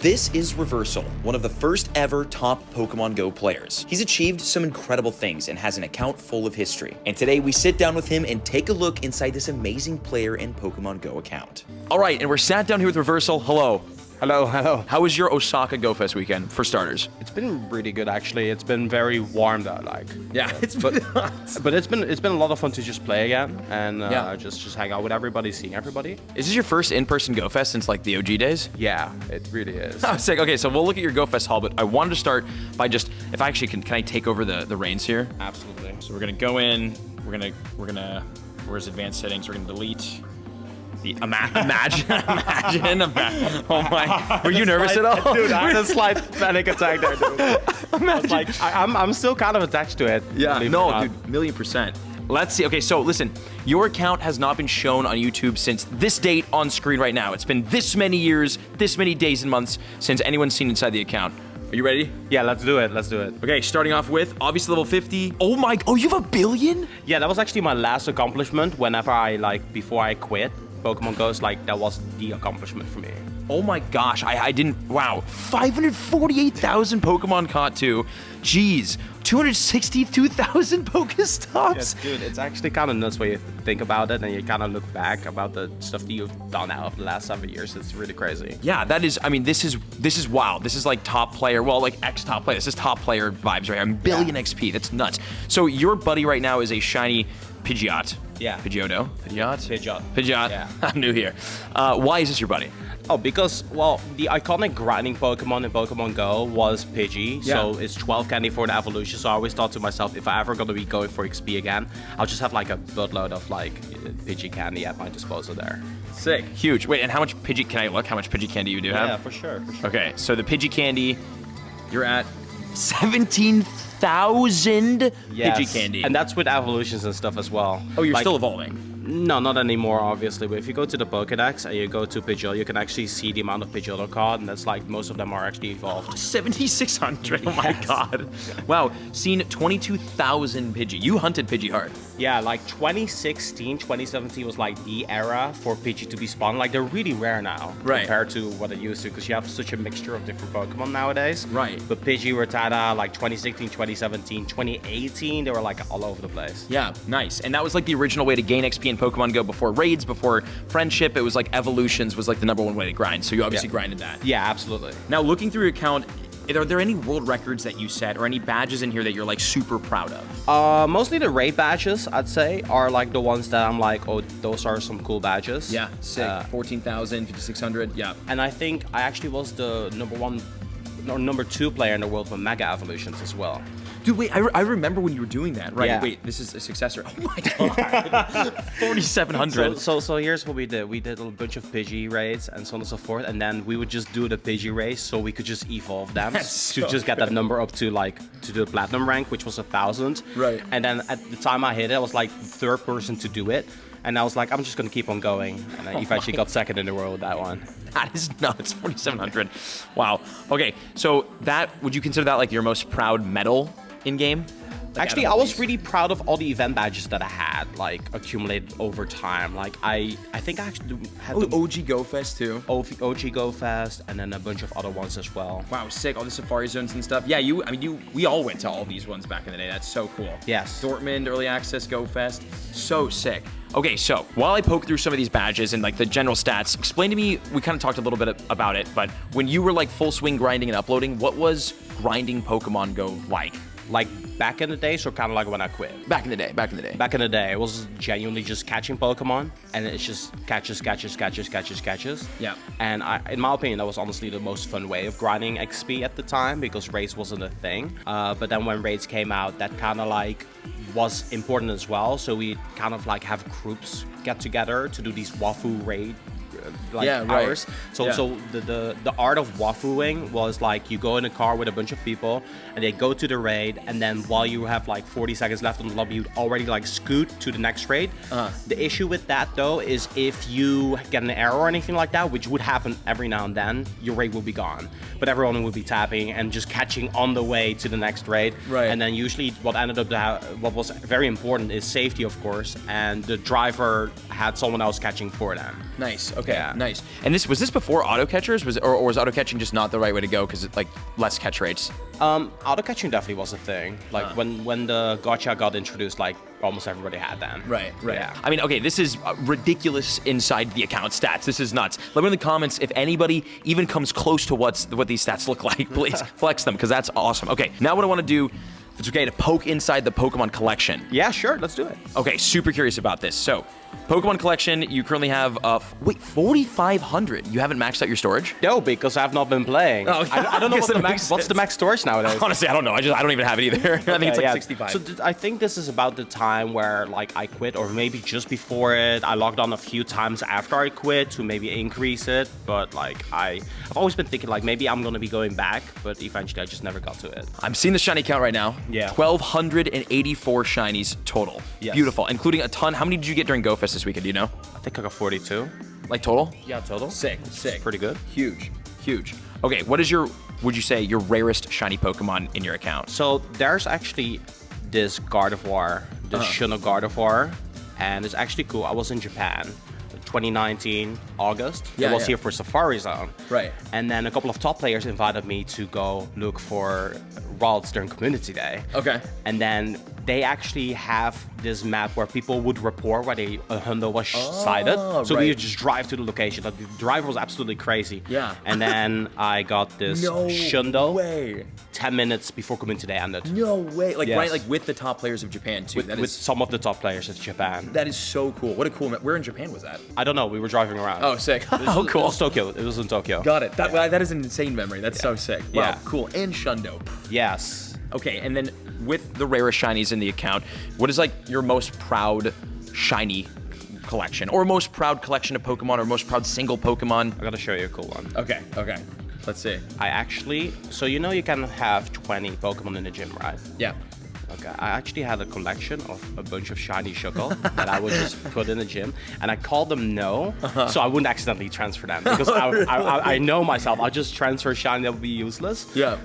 This is Reversal, one of the first ever top Pokemon Go players. He's achieved some incredible things and has an account full of history. And today we sit down with him and take a look inside this amazing player and Pokemon Go account. All right, and we're sat down here with Reversal. Hello. Hello, hello. How was your Osaka Go Fest weekend, for starters? It's been really good, actually. It's been very warm, though. Yeah, it's been hot. But it's been a lot of fun to just play again and just hang out with everybody, seeing everybody. Is this your first in-person Go Fest since like the OG days? Yeah, it really is. Oh, sick. Okay, so we'll look at your Go Fest hall, but I wanted to start by just, if I actually can I take over the reins here? Absolutely. So we're gonna go in. We're gonna. Where's advanced settings? We're gonna delete. Imagine. Oh my! Were you nervous at all? Dude, I had a slight panic attack there, dude. Imagine. I'm still kind of attached to it. Yeah. No, dude, 1,000,000%. Let's see. Okay, so listen, your account has not been shown on YouTube since this date on screen right now. It's been this many years, this many days and months since anyone's seen inside the account. Are you ready? Yeah, let's do it. Let's do it. Okay, starting off with obviously level 50. Oh my! Oh, you have 1 billion? Yeah, that was actually my last accomplishment. Whenever before I quit Pokemon Go, that was the accomplishment for me. Oh my gosh, I didn't, wow. 548,000 Pokemon caught too. Jeez, 262,000 Pokestops. Yeah, dude, it's actually kind of nuts when you think about it and you kind of look back about the stuff that you've done out of the last 7 years. It's really crazy. Yeah, that is, I mean, this is wow. This is like top player, well, like ex-top player. This is top player vibes right here. 1 billion XP, that's nuts. So your buddy right now is a shiny Pidgeot. Yeah. Pidgeotto? Pidgeot. Yeah. I'm new here. Why is this your buddy? Oh, because, well, the iconic grinding Pokemon in Pokemon Go was Pidgey, so it's 12 candy for the evolution, so I always thought to myself, if I ever gonna be going for XP again, I'll just have like a buttload of Pidgey candy at my disposal there. Sick. Huge. Wait, and how much Pidgey, can I look how much Pidgey candy you do have? Yeah, for sure. Okay, so the Pidgey candy, you're at 17,000 Pidgey candy. And that's with evolutions and stuff as well. Oh, you're still evolving? No, not anymore, obviously. But if you go to the Pokedex and you go to Pidgeot, you can actually see the amount of Pidgeotto caught, and that's like most of them are actually evolved. 7,600. Oh my god. Wow. Seen 22,000 Pidgey. You hunted Pidgey hard. Yeah, like 2016, 2017 was like the era for Pidgey to be spawned. Like they're really rare now compared to what it used to, because you have such a mixture of different Pokemon nowadays. Right. But Pidgey, Rattata, like 2016, 2017, 2018, they were like all over the place. Yeah, nice. And that was like the original way to gain XP in Pokemon Go before raids, before friendship. It was like evolutions was like the #1 way to grind. So you obviously grinded that. Yeah, absolutely. Now looking through your account, are there any world records that you set or any badges in here that you're like super proud of? Mostly the raid badges, I'd say, are like the ones that I'm like, oh, those are some cool badges. Yeah, sick. 14,000, 5,600, yeah. And I think I actually was the number 2 player in the world for Mega Evolutions as well. Dude, wait, I remember when you were doing that, right? Yeah. Wait, this is a successor. Oh my god. 4,700. So here's what we did. We did a bunch of Pidgey raids and so on and so forth, and then we would just do the Pidgey race so we could just evolve them to just get that number up to to the platinum rank, which was 1,000. Right. And then at the time I hit it, I was like the 3rd person to do it. And I was like, I'm just gonna keep on going. And I eventually got 2nd in the world with that one. That is nuts, 4,700. Wow. Okay, so would you consider that like your most proud medal in game? Actually, I was really proud of all the event badges that I had, accumulated over time. I think I actually had OG Go Fest too. OG Go Fest, and then a bunch of other ones as well. Wow, sick! All the safari zones and stuff. Yeah, we all went to all these ones back in the day. That's so cool. Yes. Dortmund Early Access Go Fest, so sick. Okay, so while I poke through some of these badges and like the general stats, explain to me. We kind of talked a little bit about it, but when you were like full swing grinding and uploading, what was grinding Pokemon Go like? Like back in the day, so kind of like when I quit. Back in the day. Back in the day, it was genuinely just catching Pokemon, and it's just catches. Yeah. And in my opinion, that was honestly the most fun way of grinding XP at the time, because raids wasn't a thing. But then when raids came out, that kind of was important as well. So we kind of have groups get together to do these Wafu raid hours. So the art of wafuing was you go in a car with a bunch of people and they go to the raid, and then while you have 40 seconds left on the lobby, you'd already scoot to the next raid. The issue with that though is if you get an error or anything like that, which would happen every now and then, your raid will be gone. But everyone would be tapping and just catching on the way to the next raid. Right. And then usually what was very important is safety, of course, and the driver had someone else catching for them. Nice. Okay. Yeah. Nice. And was this before auto catchers? Or was auto catching just not the right way to go because it like less catch rates? Auto catching definitely was a thing. Like when the gacha got introduced, like almost everybody had them. Right. Yeah. I mean, okay, this is ridiculous inside the account stats. This is nuts. Let me know in the comments if anybody even comes close to what these stats look like. Please flex them because that's awesome. Okay, now what I want to do, if it's okay, to poke inside the Pokemon collection. Yeah, sure. Let's do it. Okay, super curious about this. So, Pokemon collection, you currently have, 4,500. You haven't maxed out your storage? No, because I've not been playing. Oh, I don't know what's the max storage nowadays. Honestly, I don't know. I don't even have it either. I think it's like 65. So I think this is about the time where like I quit, or maybe just before it. I logged on a few times after I quit to maybe increase it, but like I've always been thinking like maybe I'm gonna be going back, but eventually I just never got to it. I'm seeing the shiny count right now. Yeah. 1,284 shinies total. Yes. Beautiful, including a ton. How many did you get during GoFest this weekend? Do you know? I think I got 42. Like total? Yeah, total. Sick. Pretty good. Huge. Okay, what is would you say, your rarest shiny Pokemon in your account? So there's actually this Gardevoir, this Shunno Gardevoir, and it's actually cool. I was in Japan, 2019, August. Yeah, I was yeah. here for Safari Zone. Right. And then a couple of top players invited me to go look for Ralts during Community Day. Okay. And then they actually have this map where people would report where a hundo was sighted. So we right. would just drive to the location. Like, the drive was absolutely crazy. Yeah. And then I got this Shundo 10 minutes before Community Day ended. No way. Like, Yes. right, like with the top players of Japan, too. With some of the top players of Japan. That is so cool. What a cool Where in Japan was that? I don't know. We were driving around. Oh, sick. It Oh, was, cool. It was Tokyo. It was in Tokyo. Got it. That is an insane memory. That's so sick. Wow, Yeah. cool. And Shundo. Yes. Okay, and then with the rarest shinies in the account, what is like your most proud shiny collection? Or most proud collection of Pokemon, or most proud single Pokemon? I gotta show you a cool one. Okay. Let's see. I actually, so you know you can have 20 Pokemon in the gym, right? Yeah. Okay, I actually had a collection of a bunch of shiny Shuckle that I would just put in the gym, and I called them no, so I wouldn't accidentally transfer them, because I know myself, I'll just transfer shiny that would be useless. Yeah.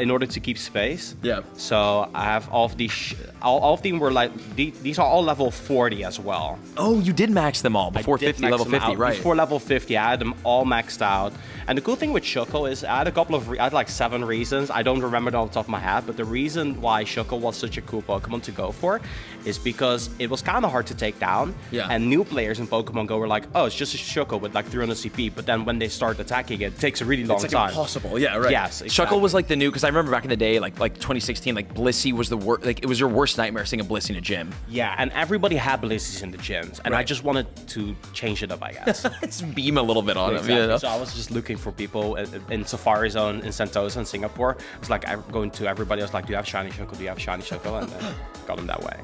In order to keep space. Yeah. So I have all of these, all of them were like, these are all level 40 as well. Oh, you did max them all before I did 50, max level them 50, out. right? Before level 50, I had them all maxed out. And the cool thing with Shuckle is I had a couple of, I had like 7 reasons. I don't remember them off the top of my head, but the reason why Shuckle was such a cool Pokemon to go for is because it was kind of hard to take down. Yeah. And new players in Pokemon Go were like, oh, it's just a Shuckle with like 300 CP. But then when they start attacking it takes a really long It's like time. impossible. Yeah, right. Yes, exactly. Shuckle was like the new, because I remember back in the day, like 2016, like Blissey was the worst. Like it was your worst nightmare seeing a Blissey in a gym. Yeah, and everybody had Blissey's in the gyms. And I Right. just wanted to change it up, I guess. Let's beam a little bit on Exactly. him. You know? So I was just looking for people in Safari Zone in Sentosa in Singapore. It's like I'm going to everybody. I was like, "Do you have shiny Shuckle? Do you have shiny Shuckle?" And then got them that way.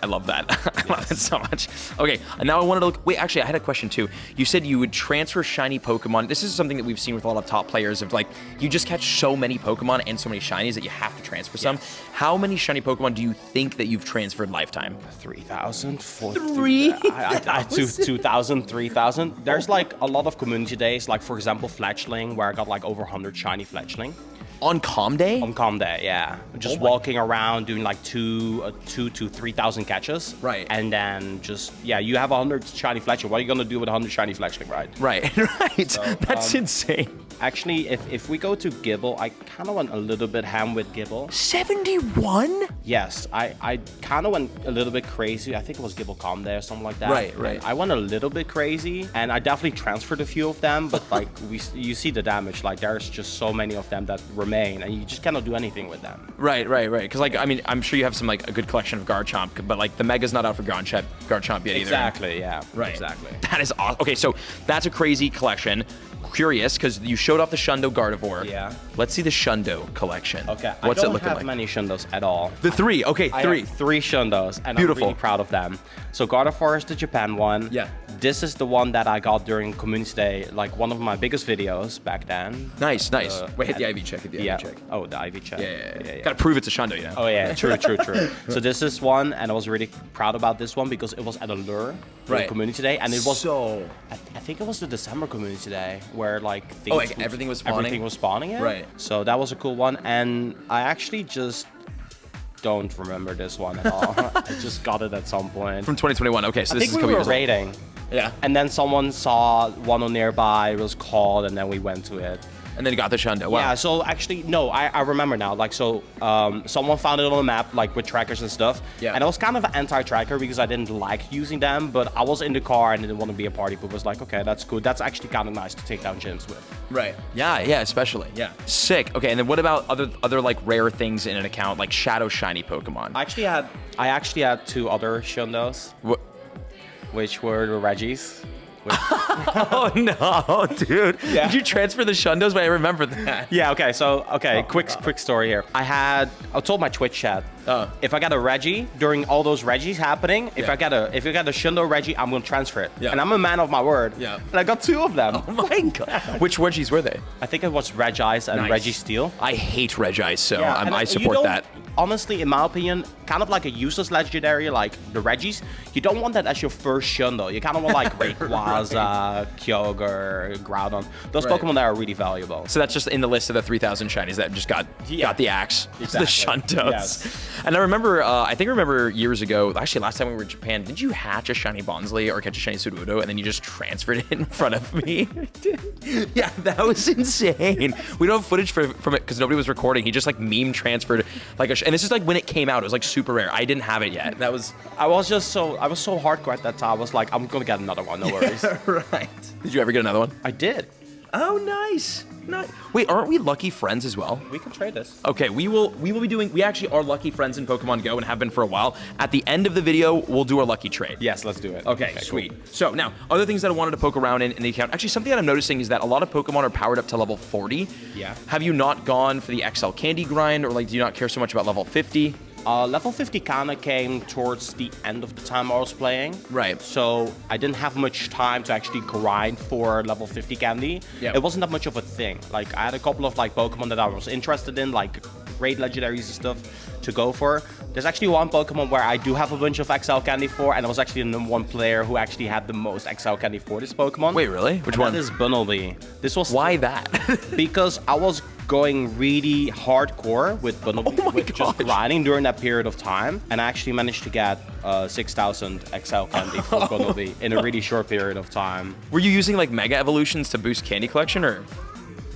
I love that. I love it so much. Okay, and now I wanted to look. Wait, actually, I had a question too. You said you would transfer shiny Pokemon. This is something that we've seen with a lot of top players. Of like, you just catch so many Pokemon and so many shinies that you have to transfer some. How many shiny Pokemon do you think that you've transferred lifetime? 3,000, 3,000? I 2,000, 3,000. There's like a lot of community days, like for example Fletchling, where I got like over 100 shiny Fletchling. On Calm Day? On Calm Day, yeah. Just walking around doing like 2 to 3,000 catches. Right. And then just, yeah, you have 100 shiny Fletchling. What are you gonna do with 100 shiny Fletchling, right? Right, right. So, That's insane. Actually, if we go to Gibble, I kind of went a little bit ham with Gibble. 71? Yes, I kind of went a little bit crazy. I think it was Gibble Calm Day or something like that. Right. And I went a little bit crazy, and I definitely transferred a few of them, but like you see the damage. Like there's just so many of them that remain, and you just cannot do anything with them. Right. Because like, I mean, I'm sure you have some like a good collection of Garchomp, but like the Mega's not out for Garchomp yet either. Exactly. Yeah. Right. Exactly. That is awesome. Okay, so that's a crazy collection. Curious, because you showed off the Shundo Gardevoir. Yeah. Let's see the Shundo collection. Okay. What's I it don't looking have like? many Shundos at all. The 3. Okay, I 3. have 3 Shundos, and Beautiful. I'm really proud of them. So Gardevoir is the Japan one. Yeah. This is the one that I got during Community Day, like one of my biggest videos back then. Nice. Wait, hit the IV check. Yeah. Oh, the IV check. Yeah. Gotta prove it's a Shundo, you know? Oh yeah, true. So this is one, and I was really proud about this one because it was at a lure Right. Community Day, and it was So... I think it was the December Community Day where like things like, everything was spawning? Everything was spawning, yeah. Right. So that was a cool one, and I actually just don't remember this one at all. I just got it at some point. From 2021. Okay, so I this think is a we couple were years old. raiding. Yeah. And then someone saw one on nearby, it was called, and then we went to it. And then you got the Shundo. Wow. Yeah, so actually, no, I remember now. Like, so someone found it on the map, like with trackers and stuff. Yeah. And I was kind of an anti-tracker because I didn't like using them, but I was in the car and didn't want to be a party, but was like, okay, that's cool. That's actually kind of nice to take down gyms with. Right. Yeah, especially. Yeah. Sick. Okay, and then what about other like rare things in an account, like Shadow Shiny Pokemon? I actually had 2 other Shundos, What? which were the Reggies. Oh no, dude. Yeah. Did you transfer the Shundos? But I remember that. Yeah, okay, quick story here. I told my Twitch chat, if I got a Reggie during all those Reggies happening, if I got a Shundo Reggie, I'm gonna transfer it. Yeah. And I'm a man of my word. Yeah. And I got 2 of them. Oh my god. Which Reggies were they? I think it was Regice and Nice. Registeel. I hate Regice, so Yeah, and I you support don't- that. Honestly, in my opinion, kind of like a useless legendary like the Reggies, you don't want that as your first Shundo. You kind of want like Rayquaza, Kyogre, Groudon. Those Right. Pokemon that are really valuable. So that's just in the list of the 3,000 shinies that just got the axe. Exactly. The Shundos. Yes. And I remember years ago, actually last time we were in Japan, did you hatch a shiny Bonsley or catch a shiny Sudowoodo and then you just transferred it in front of me? Yeah, that was insane. We don't have footage from it because nobody was recording. He just like meme transferred like and this is like when it came out. It was like super rare. I didn't have it yet. That was. I was so hardcore at that time. I was like, I'm gonna get another one. No worries. Right. Did you ever get another one? I did. Oh, nice. Wait, aren't we lucky friends as well? We can trade this. Okay, we will be doing. We actually are lucky friends in Pokemon Go and have been for a while. At the end of the video, we'll do our lucky trade. Yes, let's do it. Okay, sweet. Cool. So now, other things that I wanted to poke around in the account. Actually, something that I'm noticing is that a lot of Pokemon are powered up to level 40. Yeah. Have you not gone for the XL Candy grind, or like, do you not care so much about level 50? Level 50 kind of came towards the end of the time I was playing. Right. So I didn't have much time to actually grind for level 50 candy. Yep. It wasn't that much of a thing. Like, I had a couple of like Pokemon that I was interested in, like raid legendaries and stuff to go for. There's actually one Pokemon where I do have a bunch of XL candy for, and I was actually the #1 player who actually had the most XL candy for this Pokemon. Wait, really? Which one? That is Bunnelby. This was Why that? because I was going really hardcore with Bunnelby, Oh my with just gosh. grinding during that period of time, and I actually managed to get 6,000 XL candy for Bunnelby in a really short period of time. Were you using like Mega Evolutions to boost candy collection, or?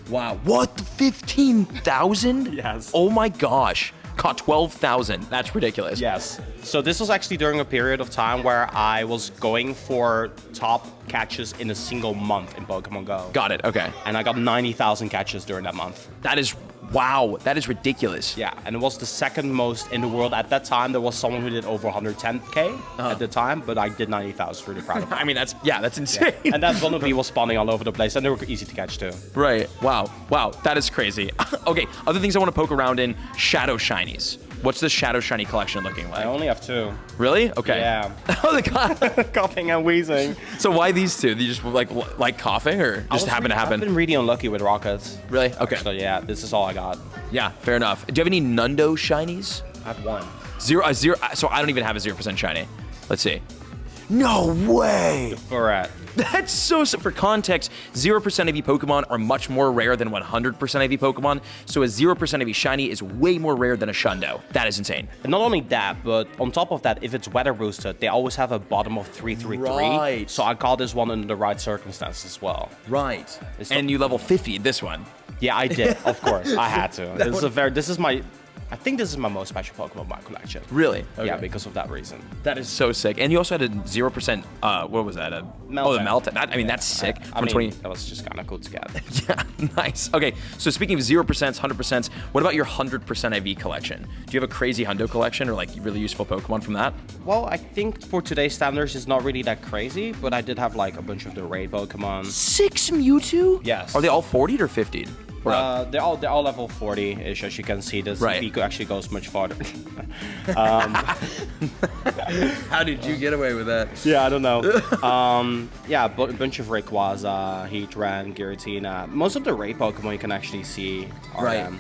Wow. What? 15,000? Yes. Oh my gosh. Caught 12,000. That's ridiculous. Yes. So this was actually during a period of time where I was going for top catches in a single month in Pokemon Go. Got it. Okay. And I got 90,000 catches during that month. That is, wow. That is ridiculous. Yeah, and it was the second most in the world at that time. There was someone who did over 110K at the time, but I did 90,000. Really proud of that. I mean, that's insane. And that Bunnelby was spawning all over the place, and they were easy to catch too. Right. Wow. Wow. That is crazy. Okay. Other things I want to poke around in, Shadow Shinies. What's the Shadow Shiny collection looking I like? only have 2. Really? Okay. Yeah. Oh, the god. Coughing and wheezing. So why these two? You just like coughing, or just happen to happen? I've been really unlucky with rockets. Really? Okay. So yeah, this is all I got. Yeah. Fair enough. Do you have any Nundo Shinies? I have 1. Zero. So I don't even have a 0% shiny. Let's see. No way. Ferret. That's so. For context, 0% EV Pokemon are much more rare than 100% EV Pokemon. So a 0% EV shiny is way more rare than a Shundo. That is insane. And not only that, but on top of that, if it's weather boosted, they always have a bottom of 333. Right. So I caught this one under the right circumstances as well. Right. It's And you level 50 this one. Yeah, I did. Of course, I had to. I think this is my most special Pokemon in my collection. Really? Yeah, because of that reason. That is so sick. And you also had a 0%. What was that? Oh, the Meltan. That's sick. I mean, that was just kind of cool to get. Yeah, nice. Okay, so speaking of 0%, 100%, what about your 100% IV collection? Do you have a crazy Hundo collection or like really useful Pokemon from that? Well, I think for today's standards, it's not really that crazy, but I did have like a bunch of the raid Pokemon. 6 Mewtwo? Yes. Are they all 40'd or 50'd? They're all level 40-ish, as you can see. This Right. peak actually goes much farther. How did you get away with that? Yeah, I don't know. Yeah, a bunch of Rayquaza, Heatran, Giratina. Most of the raid Pokemon you can actually see are Right. them.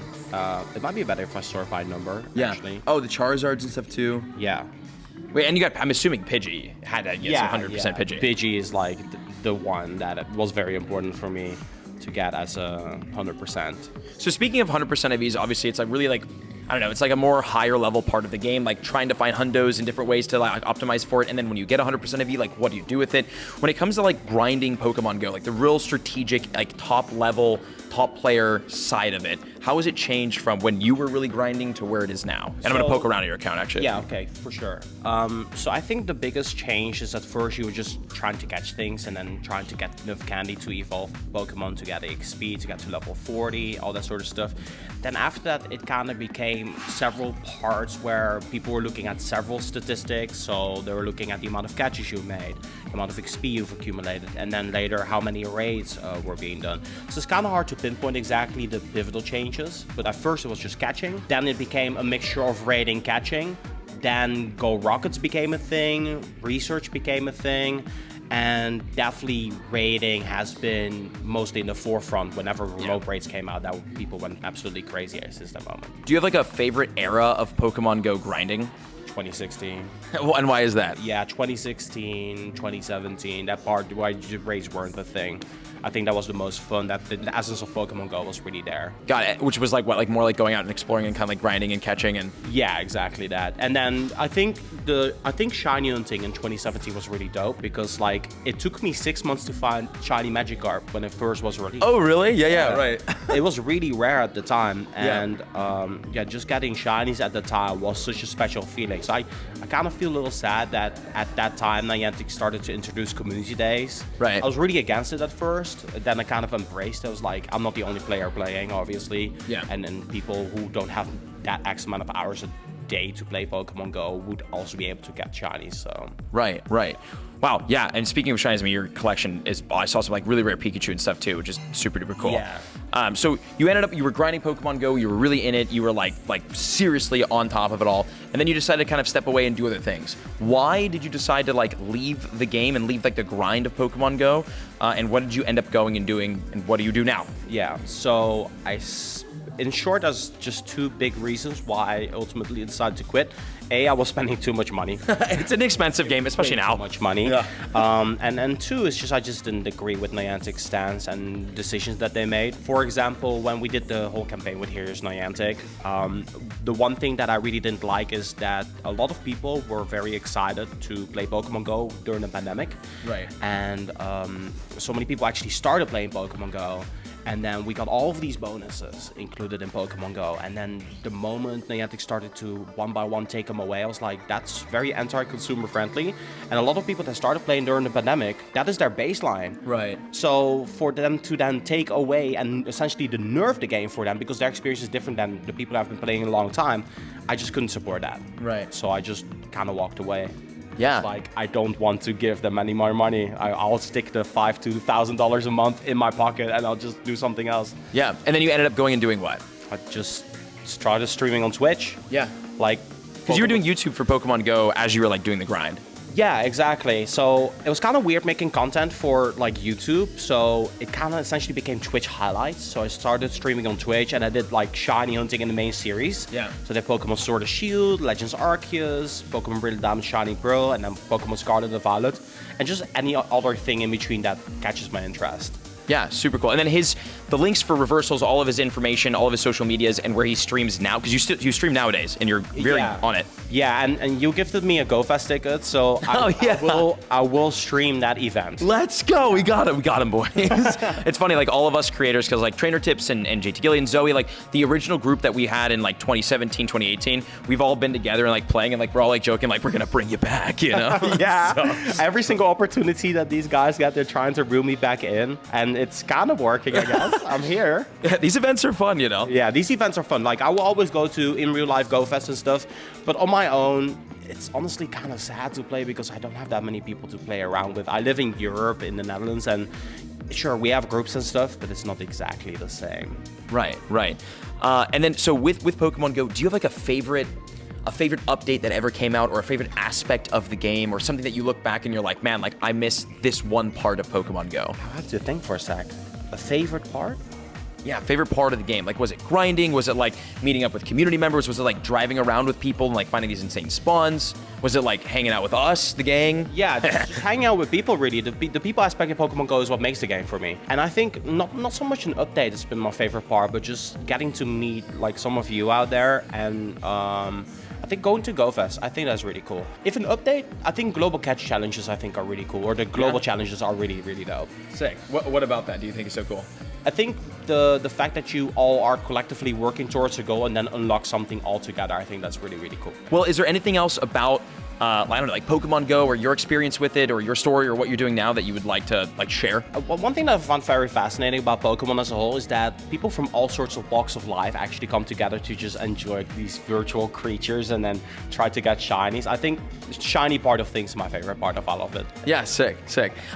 It might be better if I sort by number, actually. Oh, the Charizards and stuff too. Yeah. Wait, and you got, I'm assuming Pidgey had that, yes, 100% Pidgey. Pidgey is like the one that was very important for me to get as a 100%. So speaking of 100% IVs, obviously it's like really like I don't know, it's like a more higher level part of the game, like trying to find hundos and different ways to like optimize for it. And then when you get 100% of you, like what do you do with it? When it comes to like grinding Pokemon Go, like the real strategic, like top level, top player side of it, how has it changed from when you were really grinding to where it is now? And I'm gonna poke around at your account actually. Yeah, okay, for sure. So I think the biggest change is at first you were just trying to catch things and then trying to get enough candy to evolve Pokemon to get XP, to get to level 40, all that sort of stuff. Then after that, it kind of became several parts where people were looking at several statistics. So they were looking at the amount of catches you made, the amount of XP you've accumulated, and then later how many raids were being done. So it's kind of hard to pinpoint exactly the pivotal changes, but at first it was just catching. Then it became a mixture of raiding, catching. Then Go Rockets became a thing, research became a thing, and definitely raiding has been mostly in the forefront. Whenever remote raids came out, that people went absolutely crazy since that moment. Do you have like a favorite era of Pokemon Go grinding? 2016. And why is that? Yeah, 2016, 2017, that part why raids weren't the thing. I think that was the most fun, that the essence of Pokemon Go was really there. Got it, which was like what, like more like going out and exploring and kind of like grinding and catching and... Yeah, exactly that. And then I think shiny hunting in 2017 was really dope because like it took me 6 months to find shiny Magikarp when it first was released. Oh really? Yeah, right. It was really rare at the time, and just getting shinies at the time was such a special feeling. So I kind of feel a little sad that at that time Niantic started to introduce community days. Right. I was really against it at first. Then I kind of embraced it. I was like, I'm not the only player playing, obviously. Yeah. And people who don't have that X amount of hours a day to play Pokemon Go would also be able to get shinies. So. Right. Wow, yeah, and speaking of shinies, I mean, your collection is, I saw some like really rare Pikachu and stuff too, which is super duper cool. Yeah. So you were grinding Pokemon Go, you were really in it, you were like seriously on top of it all, and then you decided to kind of step away and do other things. Why did you decide to like leave the game and leave like the grind of Pokemon Go? And what did you end up going and doing, and what do you do now? Yeah, so in short, there's just two big reasons why I ultimately decided to quit. A, I was spending too much money. It's an expensive game, especially now. Too much money. Yeah. And two, it's just I just didn't agree with Niantic's stance and decisions that they made. For example, when we did the whole campaign with Here's Niantic, the one thing that I really didn't like is that a lot of people were very excited to play Pokemon Go during the pandemic. Right. And so many people actually started playing Pokemon Go. And then we got all of these bonuses included in Pokemon Go. And then the moment Niantic started to one by one take them away, I was like, that's very anti-consumer friendly. And a lot of people that started playing during the pandemic, that is their baseline. Right. So for them to then take away and essentially to nerf the game for them because their experience is different than the people that have been playing a long time, I just couldn't support that. Right. So I just kind of walked away. Yeah. Like, I don't want to give them any more money. I'll stick the $5,000 to $1,000 a month in my pocket and I'll just do something else. Yeah. And then you ended up going and doing what? I just started streaming on Twitch. Yeah. Like, because you were doing YouTube for Pokemon Go as you were like doing the grind. Yeah, exactly. So it was kind of weird making content for like YouTube. So it kind of essentially became Twitch highlights. So I started streaming on Twitch and I did like shiny hunting in the main series. Yeah. So they Pokemon Sword and Shield, Legends Arceus, Pokemon Brilliant Diamond Shiny Pearl, and then Pokemon Scarlet and Violet. And just any other thing in between that catches my interest. Yeah, super cool. And then the links for Reversals, all of his information, all of his social medias, and where he streams now, because you stream nowadays, and you're very on it. Yeah, and you gifted me a GoFest ticket, so I will stream that event. Let's go. We got him, boys. It's funny, like all of us creators, because like Trainer Tips and JT Gillian, Zoe, like the original group that we had in like 2017, 2018, we've all been together and like playing, and like we're all like joking, like we're gonna bring you back, you know? Yeah. So. Every single opportunity that these guys get, they're trying to reel me back in, and it's kind of working, I guess. I'm here. Yeah, these events are fun, you know? Yeah, these events are fun. Like, I will always go to in real life GoFest and stuff, but on my own, it's honestly kind of sad to play because I don't have that many people to play around with. I live in Europe, in the Netherlands, and sure, we have groups and stuff, but it's not exactly the same. Right. And then, so with Pokemon Go, do you have like a favorite update that ever came out, or a favorite aspect of the game, or something that you look back and you're like, man, like I miss this one part of Pokemon Go? I have to think for a sec. A favorite part? Yeah, favorite part of the game. Like, was it grinding? Was it like meeting up with community members? Was it like driving around with people and like finding these insane spawns? Was it like hanging out with us, the gang? Yeah, just hanging out with people, really. The people aspect of Pokemon Go is what makes the game for me. And I think not so much an update has been my favorite part, but just getting to meet like some of you out there. And I think going to GoFest, I think that's really cool. If an update, I think global catch challenges I think are really cool, or the global challenges are really, really dope. Sick. What about that do you think is so cool? I think the fact that you all are collectively working towards a goal and then unlock something all together, I think that's really, really cool. Well, is there anything else about I don't know, like Pokemon Go or your experience with it or your story or what you're doing now that you would like to like share? One thing that I found very fascinating about Pokemon as a whole is that people from all sorts of walks of life actually come together to just enjoy these virtual creatures and then try to get shinies. I think the shiny part of things is my favorite part of all of it. Yeah, sick.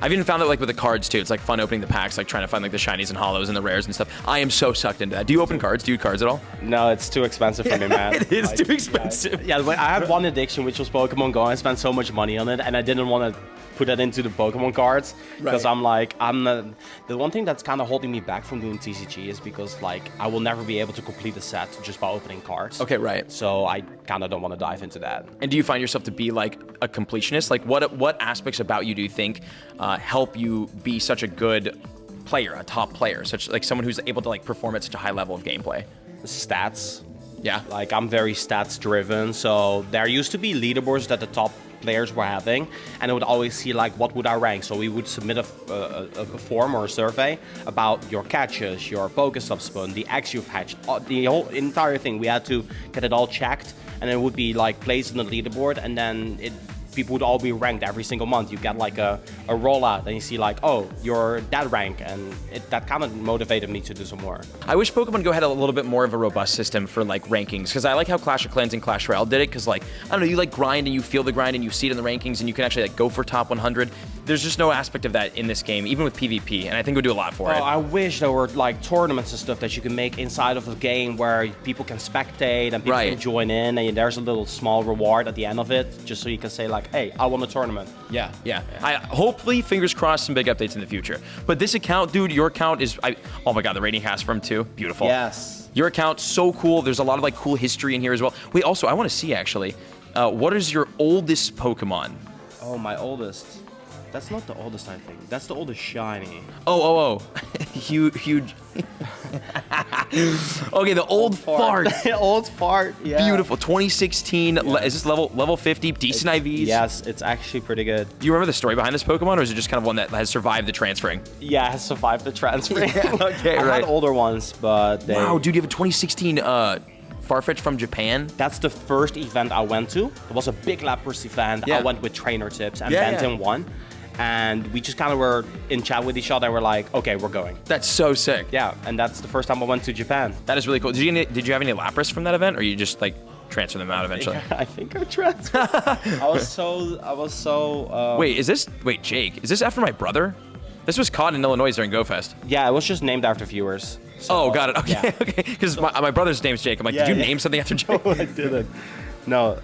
I've even found that like with the cards too. It's like fun opening the packs, like trying to find like the shinies and hollows and the rares and stuff. I am so sucked into that. Do you open cards? Do you cards at all? No, it's too expensive for me, man. It is too expensive. Yeah, I had one addiction, which was Pokemon Go. I spent so much money on it, and I didn't want to put that into the Pokemon cards because I'm like, the one thing that's kind of holding me back from doing TCG is because like I will never be able to complete a set just by opening cards. Okay, right. So I kind of don't want to dive into that. And do you find yourself to be like a completionist? Like what aspects about you do you think help you be such a good player, a top player, such like someone who's able to like perform at such a high level of gameplay? Stats. Yeah. Like I'm very stats driven. So there used to be leaderboards that the top players were having, and I would always see like what would I rank. So we would submit a form or a survey about your catches, your Pokestop spun, the eggs you've hatched, the whole entire thing. We had to get it all checked, and it would be like placed in the leaderboard, and then people would all be ranked every single month. You get like a rollout and you see like, oh, you're that rank, and that kind of motivated me to do some more. I wish Pokemon Go had a little bit more of a robust system for like rankings, because I like how Clash of Clans and Clash Royale did it, because like, I don't know, you like grind and you feel the grind and you see it in the rankings and you can actually like go for top 100. There's just no aspect of that in this game, even with PvP, and I think it would do a lot for it. I wish there were like tournaments and stuff that you can make inside of the game where people can spectate and people can join in, and there's a little small reward at the end of it, just so you can say like, hey, I won a tournament. Yeah. I hopefully, fingers crossed, some big updates in the future. But this account, dude, your account is, oh my god, the rating has from too. Beautiful. Yes. Your account, so cool. There's a lot of like cool history in here as well. Wait, also, I want to see actually, what is your oldest Pokemon? Oh, my oldest. That's not the oldest, I think. That's the oldest shiny. Oh. Huge. Okay, the old fart. Old fart, yeah. Beautiful. 2016. Yeah. Is this level 50? Decent IVs? Yes, it's actually pretty good. Do you remember the story behind this Pokemon, or is it just kind of one that has survived the transferring? Yeah, it has survived the transferring. Yeah, okay, I right. had older ones, but they... Wow, dude, you have a 2016 Farfetch from Japan? That's the first event I went to. It was a big Lapras event. Yeah. I went with trainer tips, and Benton won. And we just kind of were in chat with each other, and we're like, okay, we're going. That's so sick. Yeah, and that's the first time I went to Japan. That is really cool. Did you have any Lapras from that event, or you just like transfer them out eventually? I think I transferred. I was so. Wait, Jake, is this after my brother? This was caught in Illinois during GoFest. Yeah, it was just named after viewers. So, got it. Okay, yeah. Okay. Because my brother's name's Jake. I'm like, did you name something after Jake? No, I didn't. No,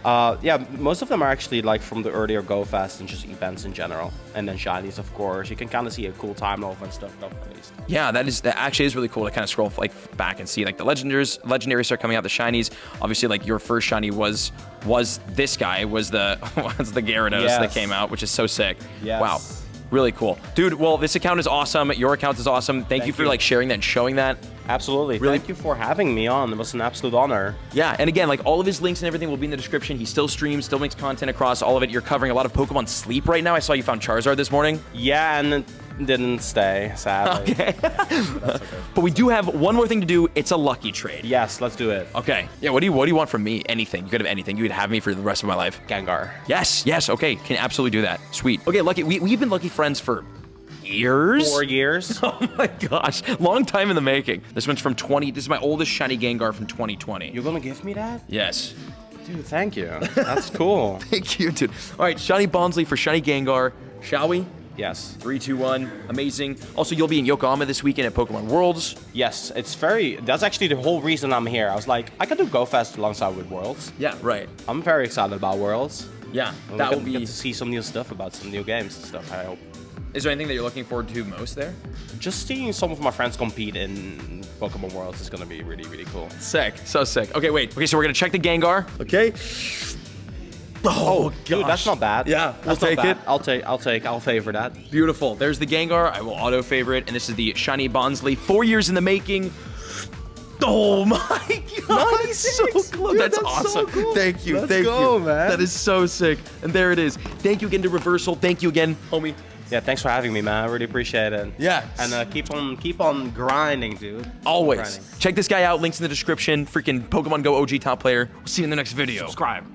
most of them are actually like from the earlier GoFest and just events in general. And then shinies, of course. You can kind of see a cool timeline and stuff at least. Yeah, that actually is really cool to kind of scroll like back and see like the legendaries start coming out, the shinies. Obviously, like your first shiny was this guy, was the Gyarados that came out, which is so sick. Yes. Wow. Really cool. Dude, well, this account is awesome. Your account is awesome. Thank you for like sharing that and showing that. Absolutely. Really? Thank you for having me on. It was an absolute honor. Yeah, and again, like all of his links and everything will be in the description. He still streams, still makes content across all of it. You're covering a lot of Pokemon Sleep right now. I saw you found Charizard this morning. Yeah, and it didn't stay, sadly. Okay. That's okay. But we do have one more thing to do. It's a lucky trade. Yes, let's do it. Okay. Yeah, what do you want from me? Anything. You could have anything. You could have me for the rest of my life. Gengar. Yes. Okay, can absolutely do that. Sweet. Okay, Lucky, we've been Lucky friends for years? 4 years. Oh my gosh, long time in the making. This one's from this is my oldest shiny Gengar from 2020. You're gonna give me that? Yes. Dude, thank you. That's cool. Thank you, dude. All right, shiny Bonsly for shiny Gengar. Shall we? Yes. 3, 2, 1. Amazing. Also, you'll be in Yokohama this weekend at Pokemon Worlds. Yes, that's actually the whole reason I'm here. I was like, I could do GoFest alongside with Worlds. Yeah, right. I'm very excited about Worlds. Yeah, And that we will get be... to see some new stuff about some new games and stuff, I hope. Is there anything that you're looking forward to most there? Just seeing some of my friends compete in Pokemon Worlds is gonna be really, really cool. Sick, so sick. Okay, wait. Okay, so we're gonna check the Gengar. Okay. Oh, Dude, gosh. that's not bad. Yeah, we'll That's not take bad. it. I'll favor that. Beautiful. There's the Gengar. I will auto favorite, and this is the shiny Bonsley. 4 years in the making. Oh my god! That's so close. Dude, that's that's awesome. so cool. Thank you. Let's Thank go, you, man. That is so sick. And there it is. Thank you again to Reversal. Thank you again, homie. Yeah, thanks for having me, man. I really appreciate it. Yeah. And keep on grinding, dude. Always. Grinding. Check this guy out. Links in the description. Freaking Pokemon Go OG top player. We'll see you in the next video. Subscribe.